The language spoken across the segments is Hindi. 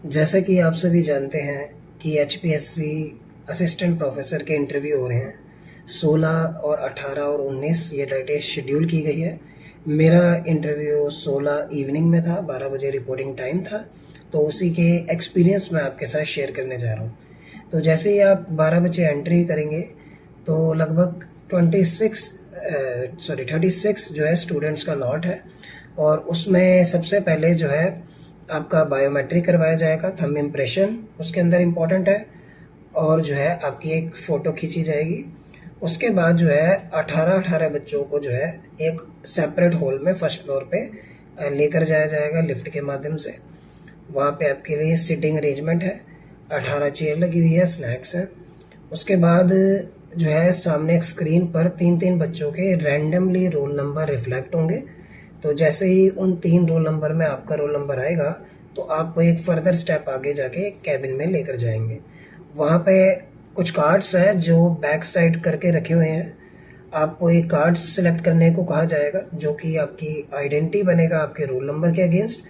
जैसा कि आप सभी जानते हैं कि एचपीएससी असिस्टेंट प्रोफेसर के इंटरव्यू हो रहे हैं। 16 और 18 और 19 ये डेटें शेड्यूल की गई है। मेरा इंटरव्यू 16 इवनिंग में था, 12 बजे रिपोर्टिंग टाइम था। तो उसी के एक्सपीरियंस मैं आपके साथ शेयर करने जा रहा हूँ। तो जैसे ही आप 12 बजे एंट्री करेंगे तो लगभग 36 जो है स्टूडेंट्स का लॉट है। और उसमें सबसे पहले जो है आपका बायोमेट्रिक करवाया जाएगा, थंब इम्प्रेशन उसके अंदर इम्पॉर्टेंट है। और जो है आपकी एक फ़ोटो खींची जाएगी। उसके बाद जो है 18 बच्चों को जो है एक सेपरेट हॉल में फर्स्ट फ्लोर पे लेकर जाया जाएगा लिफ्ट के माध्यम से। वहाँ पे आपके लिए सिटिंग अरेंजमेंट है, 18 चेयर लगी हुई है, स्नैक्स है। उसके बाद जो है सामने एक स्क्रीन पर 3-3 बच्चों के रैंडमली रोल नंबर रिफ्लेक्ट होंगे। तो जैसे ही उन 3 रोल नंबर में आपका रोल नंबर आएगा तो आपको एक फर्दर स्टेप आगे जाके कैबिन में लेकर जाएंगे। वहाँ पे कुछ कार्ड्स हैं जो बैक साइड करके रखे हुए हैं। आपको एक कार्ड सिलेक्ट करने को कहा जाएगा जो कि आपकी आइडेंटिटी बनेगा आपके रोल नंबर के अगेंस्ट।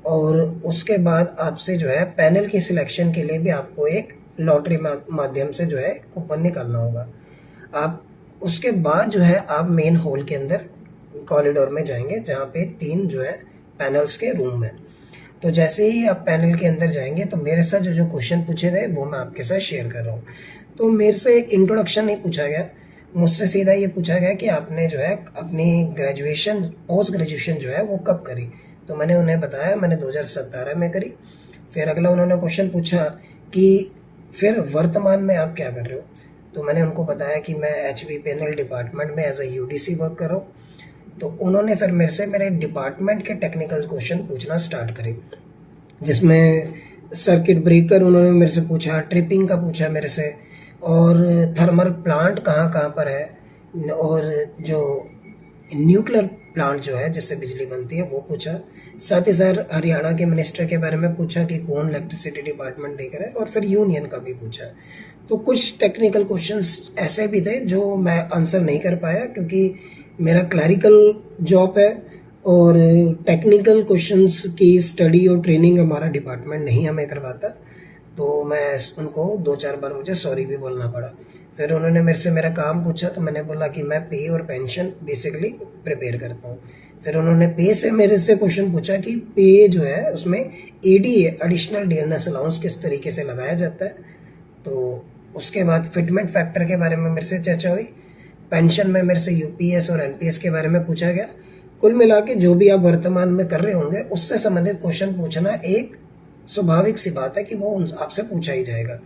और उसके बाद आपसे जो है पैनल की सिलेक्शन के लिए भी आपको एक लॉटरी माध्यम से जो है कूपन निकालना होगा। आप उसके बाद जो है आप मेन हॉल के अंदर कॉरिडोर में जाएंगे जहाँ पे 3 जो है पैनल्स के रूम हैं। तो जैसे ही आप पैनल के अंदर जाएंगे तो मेरे साथ जो क्वेश्चन पूछे गए वो मैं आपके साथ शेयर कर रहा हूँ। तो मेरे से इंट्रोडक्शन नहीं पूछा गया, मुझसे सीधा ये पूछा गया कि आपने जो है अपनी ग्रेजुएशन पोस्ट ग्रेजुएशन जो है वो कब करी। तो मैंने उन्हें बताया मैंने 2017 में करी। फिर अगला उन्होंने क्वेश्चन पूछा कि फिर वर्तमान में आप क्या कर रहे हो। तो मैंने उनको बताया कि मैं HVPNL डिपार्टमेंट में एज अ UDC वर्क कर रहा हूँ। तो उन्होंने फिर मेरे से मेरे डिपार्टमेंट के टेक्निकल क्वेश्चन पूछना स्टार्ट करे, जिसमें सर्किट ब्रेकर उन्होंने मेरे से पूछा, ट्रिपिंग का पूछा मेरे से, और थर्मल प्लांट कहाँ कहाँ पर है, और जो न्यूक्लियर प्लांट जो है जिससे बिजली बनती है वो पूछा। साथ ही साथ हरियाणा के मिनिस्टर के बारे में पूछा कि कौन इलेक्ट्रिसिटी डिपार्टमेंट देख रहा है, और फिर यूनियन का भी पूछा। तो कुछ टेक्निकल क्वेश्चंस ऐसे भी थे जो मैं आंसर नहीं कर पाया क्योंकि मेरा क्लैरिकल जॉब है और टेक्निकल क्वेश्चंस की स्टडी और ट्रेनिंग हमारा डिपार्टमेंट नहीं हमें करवाता। तो मैं उनको 2-4 बार मुझे सॉरी भी बोलना पड़ा। फिर उन्होंने मेरे से मेरा काम पूछा तो मैंने बोला कि मैं पे और पेंशन बेसिकली प्रिपेयर करता हूँ। फिर उन्होंने पे से मेरे से क्वेश्चन पूछा कि पे जो है उसमें ADA एडिशनल डियरनेस अलाउंस किस तरीके से लगाया जाता है। तो उसके बाद फिटमेंट फैक्टर के बारे में मेरे से चर्चा हुई। पेंशन में मेरे से UPS और NPS के बारे में पूछा गया। कुल मिला के जो भी आप वर्तमान में कर रहे होंगे उससे संबंधित क्वेश्चन पूछना एक स्वाभाविक सी बात है कि वो आपसे पूछा ही जाएगा।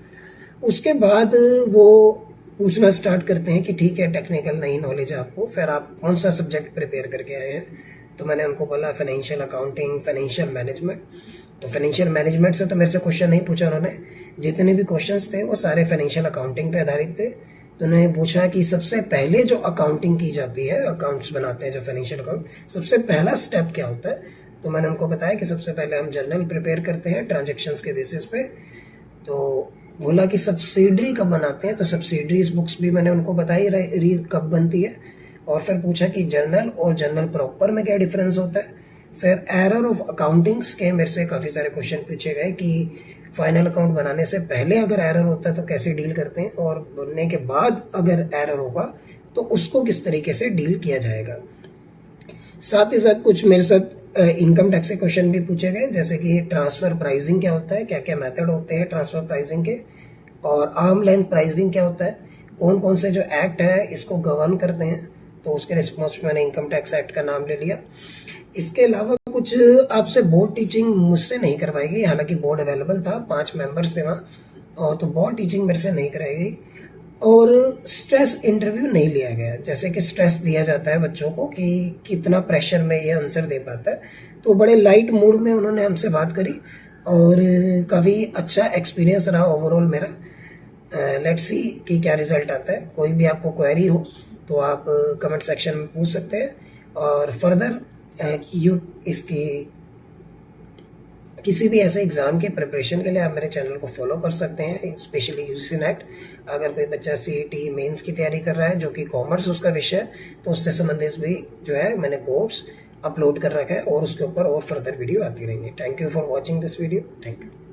उसके बाद वो पूछना स्टार्ट करते हैं कि ठीक है टेक्निकल नई नॉलेज है आपको, फिर आप कौन सा सब्जेक्ट प्रिपेयर करके आए हैं। तो मैंने उनको बोला फाइनेंशियल अकाउंटिंग, फाइनेंशियल मैनेजमेंट। तो फाइनेंशियल मैनेजमेंट से तो मेरे से क्वेश्चन नहीं पूछा उन्होंने, जितने भी क्वेश्चंस थे वो सारे फाइनेंशियल अकाउंटिंग पे आधारित थे। तो उन्होंने पूछा कि सबसे पहले जो अकाउंटिंग की जाती है, अकाउंट्स बनाते हैं जो फाइनेंशियल अकाउंट, सबसे पहला स्टेप क्या होता है। तो मैंने उनको बताया कि सबसे पहले हम जर्नल प्रिपेयर करते हैं ट्रांजेक्शन्स के बेसिस पे। तो बोला कि सब्सिडरी कब बनाते हैं, तो सब्सिडरीज बुक्स भी मैंने उनको बताई कब बनती है। और फिर पूछा कि जर्नल और जर्नल प्रॉपर में क्या डिफरेंस होता है। फिर एरर ऑफ अकाउंटिंग्स के मेरे से काफ़ी सारे क्वेश्चन पूछे गए कि फाइनल अकाउंट बनाने से पहले अगर एरर होता है तो कैसे डील करते हैं, और बनने के बाद अगर एरर होगा तो उसको किस तरीके से डील किया जाएगा। साथ ही साथ कुछ मेरे साथ इनकम टैक्स के क्वेश्चन भी पूछे गए, जैसे कि ट्रांसफर प्राइसिंग क्या होता है, क्या क्या मेथड होते हैं ट्रांसफर प्राइसिंग के, और आर्म लेंथ प्राइसिंग क्या होता है, कौन कौन से जो एक्ट है इसको गवर्न करते हैं। तो उसके रिस्पॉन्स में मैंने इनकम टैक्स एक्ट का नाम ले लिया। इसके अलावा कुछ आपसे बोर्ड टीचिंग मुझसे नहीं करवाई गई, हालांकि बोर्ड अवेलेबल था, 5 मेंबर्स थे वहाँ, और तो बोर्ड टीचिंग मेरे से नहीं कराई गई। और स्ट्रेस इंटरव्यू नहीं लिया गया, जैसे कि स्ट्रेस दिया जाता है बच्चों को कि कितना प्रेशर में ये आंसर दे पाता है। तो बड़े लाइट मूड में उन्होंने हमसे बात करी और काफ़ी अच्छा एक्सपीरियंस रहा ओवरऑल मेरा। लेट्स सी कि क्या रिजल्ट आता है। कोई भी आपको क्वेरी हो तो आप कमेंट सेक्शन में पूछ सकते हैं, और फर्दर इसकी किसी भी ऐसे एग्ज़ाम के प्रिपरेशन के लिए आप मेरे चैनल को फॉलो कर सकते हैं, स्पेशली UGC नेट। अगर कोई बच्चा CET मेंस की तैयारी कर रहा है जो कि कॉमर्स उसका विषय है, तो उससे संबंधित भी जो है मैंने कोर्स अपलोड कर रखा है और उसके ऊपर और फर्दर वीडियो आती रहेंगी। Thank you for watching this video. Thank you.